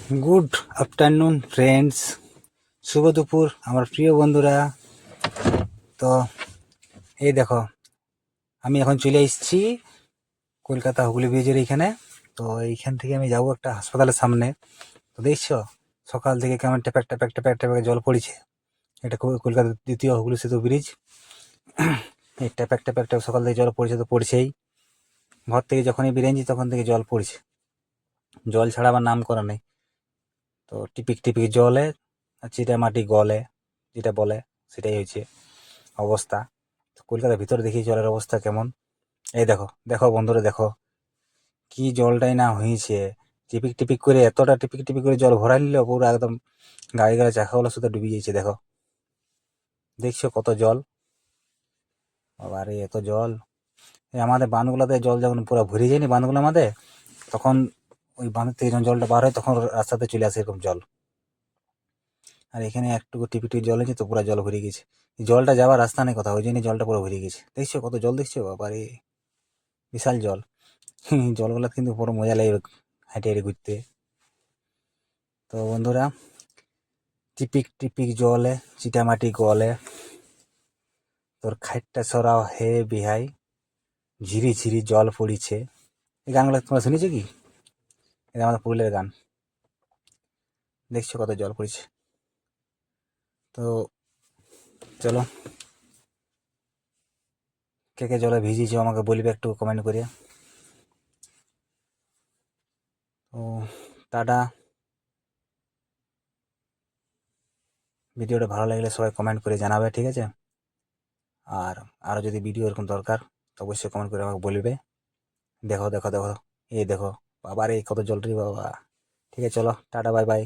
Good afternoon friends, শুভ দুপুর আমার প্রিয় বন্ধুরা। তো এই দেখো, আমি এখন চলে এসেছি কলকাতা হুগলি ব্রিজের এইখানে। তো এইখান থেকে আমি যাবো একটা হাসপাতালের সামনে। তো দেখছো সকাল থেকে কেমন ট্যাপাক ট্যাপাক ট্যাপাক ট্যাপাক জল পড়েছে। এটা কলকাতার দ্বিতীয় হুগলি সেতু ব্রিজ। এই ট্যাপাক ট্যাপাক ট্যাপাক সকাল থেকে জল পড়েছে, তো পড়ছেই। ঘর থেকে যখনই বেরিয়েছি তখন থেকে জল পড়ছে, জল ছাড়া আবার নাম করা নেই। তো টিপিক টিপিক জলে আর চিটা মাটি গলে, যেটা বলে সেটাই হয়েছে অবস্থা। তো কলকাতার ভিতরে দেখি জলের অবস্থা কেমন। এই দেখো দেখো বন্ধুরা, দেখো কি জলটাই না হয়েছে। টিপিক টিপিক করে, এতটা টিপিক টিপিক করে জল ভরাই নিল, পুরো একদম গাড়ি গাড়ি চাকাগুলো শুধু ডুবে গিয়েছে। দেখো, দেখছো কত জল। আরে এত জল! এই আমাদের বাঁধগুলোতে জল যখন পুরো ভরে যায়নি বাঁধগুলো আমাদের, তখন ওই বাঁধের থেকে যখন জলটা বার হয় তখন রাস্তাতে চলে আসে এরকম জল। আর এখানে একটুকু টিপি টিপি জল হয়েছে তো পুরো জল ভরে গেছে। জলটা যাওয়ার রাস্তা নেই কোথাও, ওই জন্য জলটা পুরো ভরে গেছে। দেখছো কত জল, দেখছো বাবারে, বিশাল জল। জলগুলো কিন্তু পুরো মজা লাগে হেঁটে হেঁটে ঘুরতে। তো বন্ধুরা, টিপিক টিপিক জলে চিটামাটি গলে, তোর খাইটটা সরাও হে বিহাই, ঝিরি ঝিরি জল পড়িছে। এই গানগুলো তোমরা শুনেছো কি? এটা আমাদের পুরুলিয়ার গান। দেখছো কত জল পড়েছে। তো চলো, কে কে জলে ভিজিয়েছো আমাকে বলবে একটু কমেন্ট করে। তো টাটা। ভিডিওটা ভালো লাগলে সবাই কমেন্ট করে জানাবে, ঠিক আছে? আর আরও যদি ভিডিও এরকম দরকার তো অবশ্যই কমেন্ট করে আমাকে বলবে। দেখো দেখো দেখো, এই দেখো বাবার এই কত জল রে বাবা। ঠিক আছে, চলো টাটা, বাই বাই।